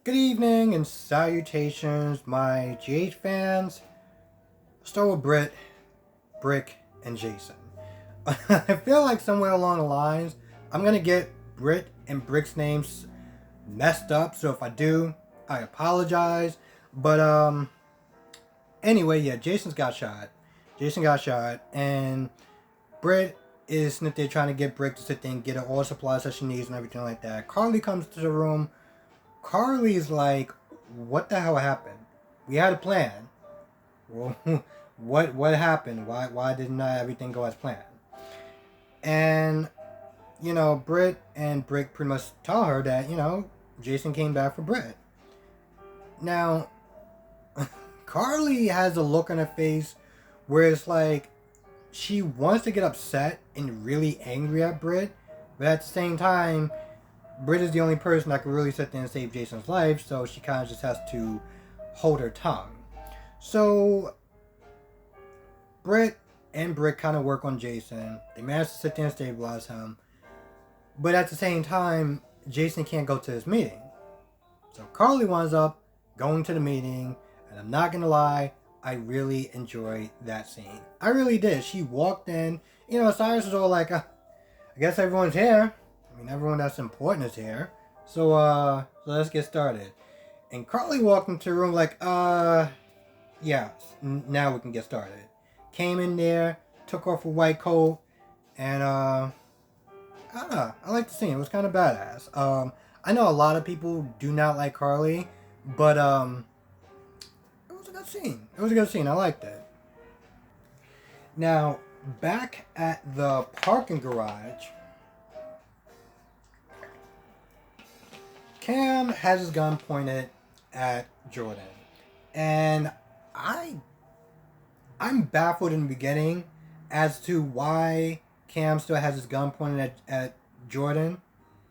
Good evening and salutations, my GH fans. Start with Britt, Brick, and Jason. I feel like somewhere along the lines, I'm gonna get Britt and Brick's names messed up. So if I do, I apologize. But anyway, yeah, Jason's got shot. Jason got shot, and Britt is sitting there trying to get Brick to sit there and get her all the supplies that she needs and everything like that. Carly comes to the room. Carly's like, "What the hell happened? We had a plan. Well, what happened? Why did not everything go as planned?" And Britt and Brick pretty much tell her that Jason came back for Britt. Now, Carly has a look on her face where it's like she wants to get upset and really angry at Britt, but at the same time, Britt is the only person that can really sit there and save Jason's life, so she kind of just has to hold her tongue. So, Britt and Brick kind of work on Jason. They manage to sit there and stabilize him, but at the same time, Jason can't go to his meeting. So Carly winds up going to the meeting, and I'm not gonna lie, I really enjoyed that scene. I really did. She walked in, Cyrus was all like, I guess everyone's here. I mean, everyone that's important is here. So let's get started. And Carly walked into the room like, yeah, now we can get started. Came in there, took off a white coat, and I don't know, I like the scene. It was kind of badass. I know a lot of people do not like Carly, but it was a good scene. It was a good scene. I liked it. Now, back at the parking garage, Cam has his gun pointed at Jordan, and I'm baffled in the beginning as to why Cam still has his gun pointed at Jordan.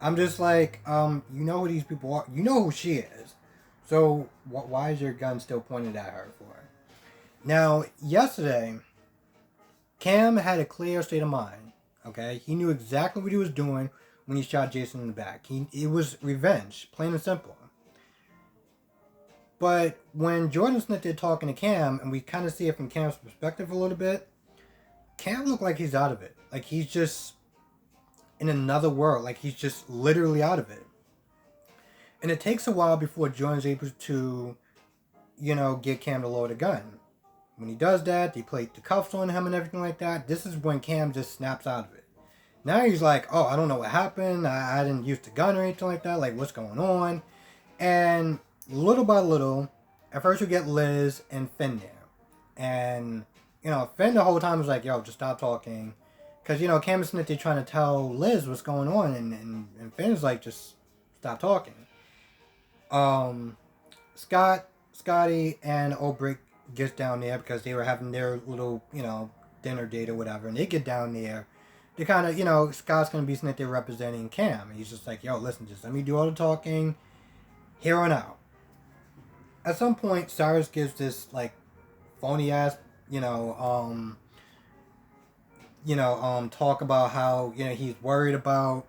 I'm just like, you know who these people are. You know who she is. So why is your gun still pointed at her for? Now, yesterday, Cam had a clear state of mind. Okay, he knew exactly what he was doing when he shot Jason in the back. It was revenge, plain and simple. But when Jordan's not there talking to Cam, and we kind of see it from Cam's perspective a little bit, Cam looked like he's out of it. Like he's just in another world. Like he's just literally out of it. And it takes a while before Jordan's able to, get Cam to lower the gun. When he does that, they play the cuffs on him and everything like that. This is when Cam just snaps out of it. Now he's like, oh, I don't know what happened. I didn't use the gun or anything like that. Like, what's going on? And little by little, at first you get Liz and Finn there. And, Finn the whole time was like, yo, just stop talking. Because, Cam is sitting trying to tell Liz what's going on. And Finn's like, just stop talking. Scotty, and Obrick gets down there because they were having their little, dinner date or whatever. And they get down there. They kind of, Scott's going to be sitting there representing Cam. And he's just like, yo, listen, just let me do all the talking here on out. At some point, Cyrus gives this, like, phony ass, talk about how, he's worried about,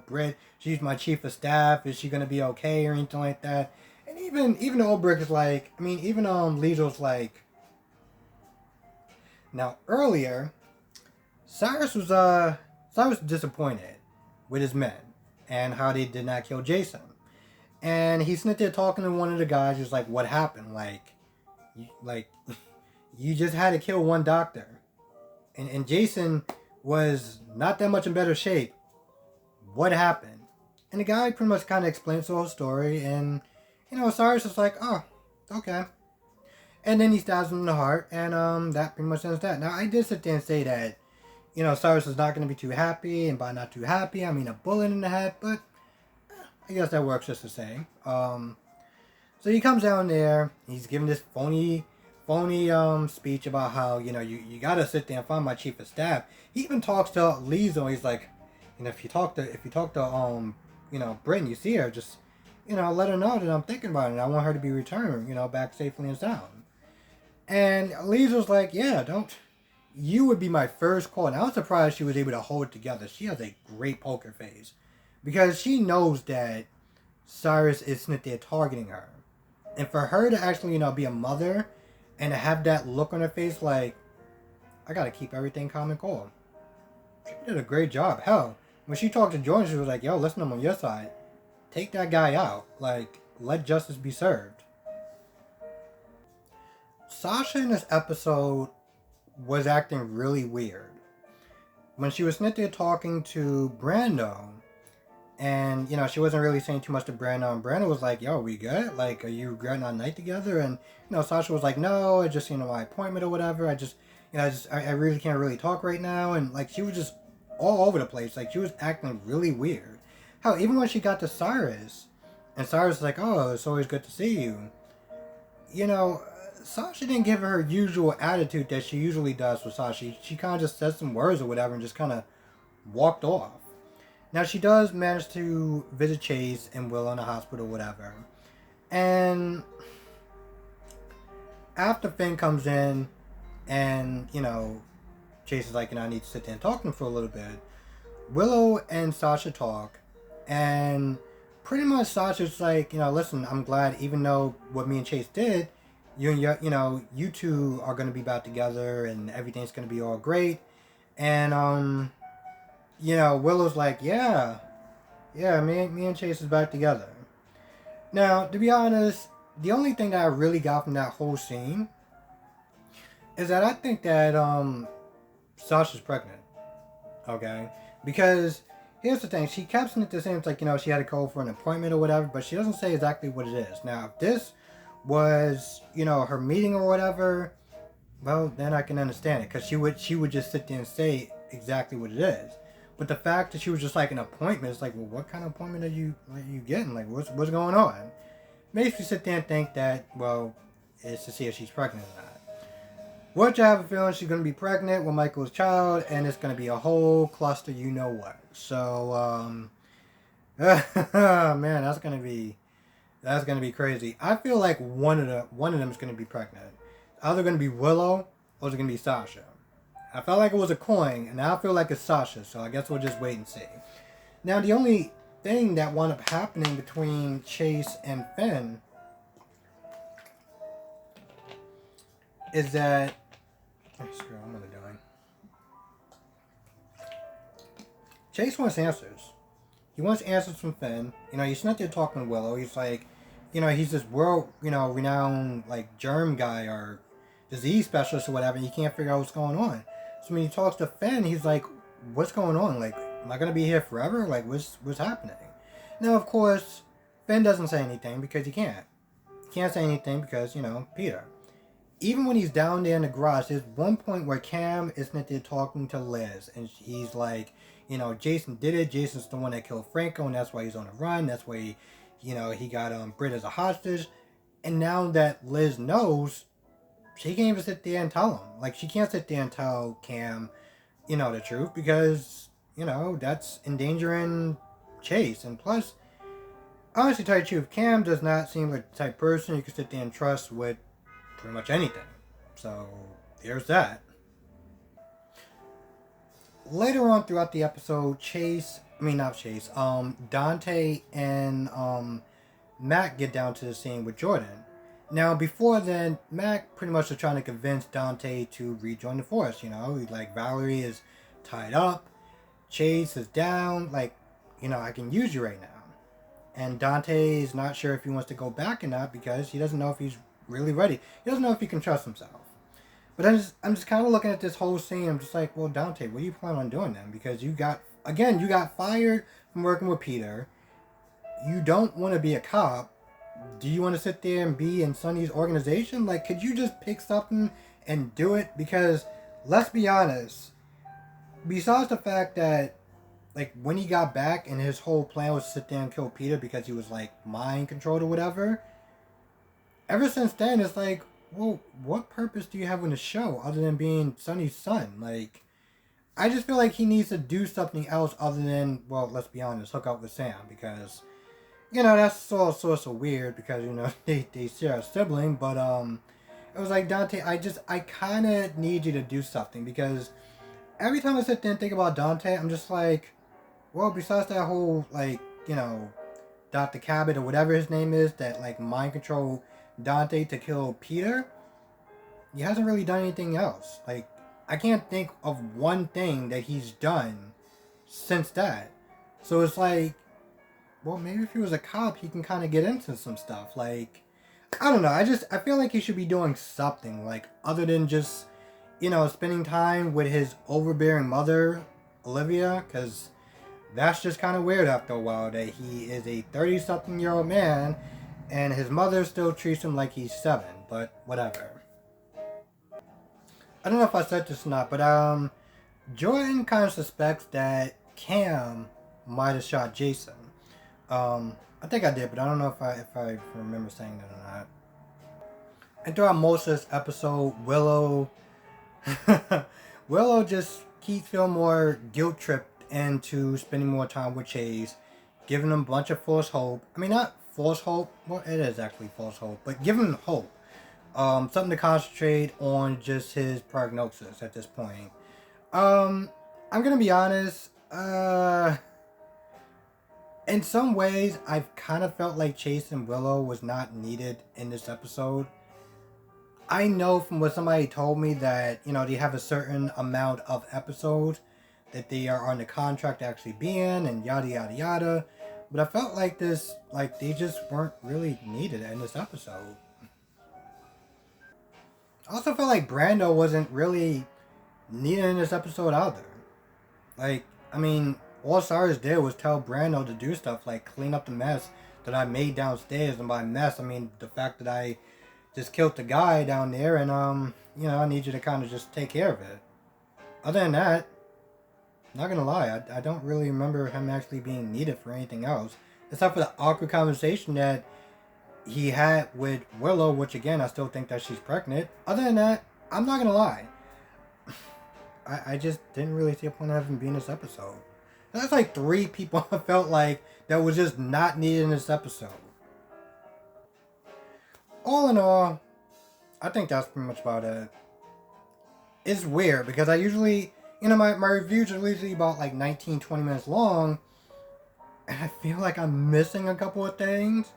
Britt. She's my chief of staff. Is she going to be okay or anything like that? And even Obrick is like, I mean, even Liesel's like, now earlier, Cyrus was disappointed with his men and how they did not kill Jason. And he's sitting there talking to one of the guys who's like, what happened? Like you just had to kill one doctor. And Jason was not that much in better shape. What happened? And the guy pretty much kind of explains the whole story. And, Cyrus is like, oh, okay. And then he stabs him in the heart. And that pretty much ends that. Now, I did sit there and say that, Cyrus is not going to be too happy. And by not too happy, I mean a bullet in the head. But I guess that works just the same. So he comes down there. He's giving this phony speech about how you gotta sit there and find my chief of staff. He even talks to Liesel. He's like, if you talk to Britt, you see her, just let her know that I'm thinking about it. And I want her to be returned, back safely and sound. And Liesel's like, yeah, don't. You would be my first call. And I was surprised she was able to hold it together. She has a great poker face because she knows that Cyrus isn't there targeting her. And for her to actually, be a mother and to have that look on her face like, I gotta keep everything calm and cool. She did a great job. Hell, when she talked to Jordan, she was like, yo, listen, I'm on your side. Take that guy out. Like, let justice be served. Sasha in this episode was acting really weird. When she was sitting there talking to Brando, and, she wasn't really saying too much to Brando, and Brando was like, yo, we good? Like, are you regretting our night together? And, Sasha was like, no, it's just, my appointment or whatever. I really can't really talk right now. And, like, she was just all over the place. Like, she was acting really weird. Hell, even when she got to Cyrus, and Cyrus was like, oh, it's always good to see you. Sasha didn't give her usual attitude that she usually does with Sasha. She kind of just said some words or whatever and just kind of walked off. Now, she does manage to visit Chase and Will in the hospital or whatever. And after Finn comes in and, Chase is like, I need to sit there and talk to him for a little bit. Willow and Sasha talk. And pretty much Sasha's like, listen, I'm glad even though what me and Chase did, you two are going to be back together and everything's going to be all great. And, Willow's like, yeah, me and Chase is back together. Now, to be honest, the only thing that I really got from that whole scene is that I think that Sasha's pregnant. Okay? Because here's the thing, she kept it the same, it's like, she had to call for an appointment or whatever, but she doesn't say exactly what it is. Now, if this was, her meeting or whatever, well, then I can understand it, because she would just sit there and say exactly what it is. But the fact that she was just like an appointment, it's like, well, what kind of appointment are you getting? Like, what's going on? Makes me sit there and think that, well, it's to see if she's pregnant or not. Which I have a feeling she's going to be pregnant with Michael's child, and it's going to be a whole cluster, you know what. So, man, that's going to be crazy. I feel like one of them is going to be pregnant. It's either going to be Willow or it's going to be Sasha. I felt like it was a coin, and now I feel like it's Sasha, so I guess we'll just wait and see. Now, the only thing that wound up happening between Chase and Finn is that... Oh, screw, I'm gonna die. Chase wants answers. He wants answers from Finn. He's not there talking to Willow. He's like, he's this world, renowned, like, germ guy or disease specialist or whatever, and he can't figure out what's going on. So when he talks to Finn, he's like, what's going on? Like, am I going to be here forever? Like, what's happening? Now, of course, Finn doesn't say anything because he can't. He can't say anything because, Peter. Even when he's down there in the garage, there's one point where Cam isn't there talking to Liz. And he's like, Jason did it. Jason's the one that killed Franco, and that's why he's on the run. That's why, he got Britt as a hostage. And now that Liz knows, she can't even sit there and tell him. Like, she can't sit there and tell Cam, the truth because, that's endangering Chase. And plus, honestly, to tell you the truth, Cam does not seem like the type of person you can sit there and trust with pretty much anything. So, there's that. Later on throughout the episode, Dante and Mac get down to the scene with Jordan. Now, before then, Mac pretty much was trying to convince Dante to rejoin the force, Like, Valerie is tied up, Chase is down, like, I can use you right now. And Dante is not sure if he wants to go back or not because he doesn't know if he's really ready. He doesn't know if he can trust himself. But I'm just kind of looking at this whole scene, I'm just like, well, Dante, what do you plan on doing then? Because you got fired from working with Peter. You don't want to be a cop. Do you want to sit there and be in Sonny's organization? Like, could you just pick something and do it? Because, let's be honest, besides the fact that, like, when he got back and his whole plan was to sit there and kill Peter because he was, like, mind controlled or whatever, ever since then, it's like, well, what purpose do you have in the show other than being Sonny's son? Like, I just feel like he needs to do something else other than, well, let's be honest, hook up with Sam because... that's all sorts of weird because, they share a sibling, but, it was like, Dante, I kind of need you to do something because every time I sit there and think about Dante, I'm just like, well, besides that whole, like, Dr. Cabot or whatever his name is that like mind controlled Dante to kill Peter, he hasn't really done anything else. Like, I can't think of one thing that he's done since that. So it's like, well, maybe if he was a cop, he can kind of get into some stuff. Like, I don't know. I feel like he should be doing something, like, other than just, spending time with his overbearing mother, Olivia, because that's just kind of weird after a while that he is a 30-something-year-old man and his mother still treats him like he's 7, but whatever. I don't know if I said this or not, but Jordan kind of suspects that Cam might have shot Jason. I think I did, but I don't know if I remember saying that or not. And throughout most of this episode, Willow just keeps feeling more guilt tripped into spending more time with Chase, giving him a bunch of false hope. I mean, not false hope. Well, it is actually false hope, but giving him hope. Something to concentrate on just his prognosis at this point. I'm gonna be honest. In some ways, I've kind of felt like Chase and Willow was not needed in this episode. I know from what somebody told me that, they have a certain amount of episodes that they are on the contract to actually be in and yada yada yada. But I felt like they just weren't really needed in this episode. I also felt like Brando wasn't really needed in this episode either. Like, I mean, all Cyrus did was tell Brando to do stuff like clean up the mess that I made downstairs. And by mess, I mean the fact that I just killed the guy down there and, I need you to kind of just take care of it. Other than that, not gonna lie, I don't really remember him actually being needed for anything else. Except for the awkward conversation that he had with Willow, which again, I still think that she's pregnant. Other than that, I'm not gonna lie. I just didn't really see a point of him being in this episode. That's like 3 people I felt like that was just not needed in this episode. All in all, I think that's pretty much about it. It's weird because I usually, my reviews are usually about like 19-20 minutes long. And I feel like I'm missing a couple of things.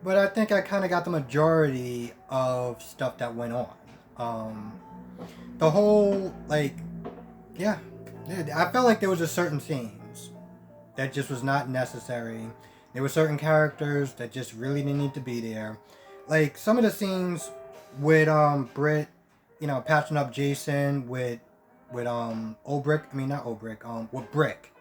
But I think I kind of got the majority of stuff that went on. The whole, I felt like there was just certain scenes that just was not necessary. There were certain characters that just really didn't need to be there. Like, some of the scenes with, Britt, patching up Jason with Obrick. I mean, not Obrick, with Brick.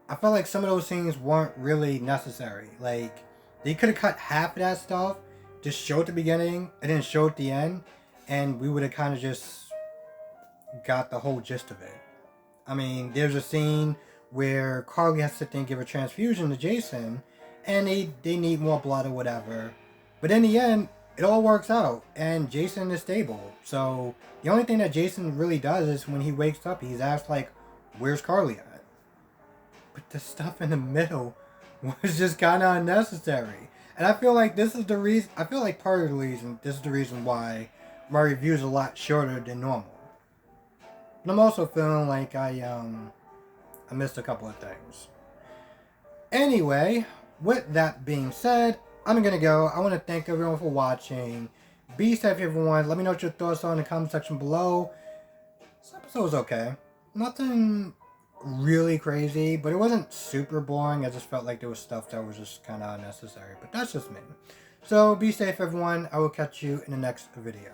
I felt like some of those scenes weren't really necessary. Like, they could have cut half of that stuff, just show at the beginning, and then show at the end, and we would have kind of just got the whole gist of it. I mean, there's a scene where Carly has to sit there and give a transfusion to Jason, and they need more blood or whatever. But in the end, it all works out, and Jason is stable. So, the only thing that Jason really does is when he wakes up, he's asked, like, where's Carly at? But the stuff in the middle was just kind of unnecessary. And I feel like this is the reason, part of the reason, this is the reason why my review is a lot shorter than normal. And I'm also feeling like I missed a couple of things. Anyway, with that being said, I'm gonna go. I want to thank everyone for watching. Be safe, everyone. Let me know what your thoughts are in the comment section below. This episode was okay. Nothing really crazy, but it wasn't super boring. I just felt like there was stuff that was just kind of unnecessary, but that's just me. So be safe, everyone. I will catch you in the next video.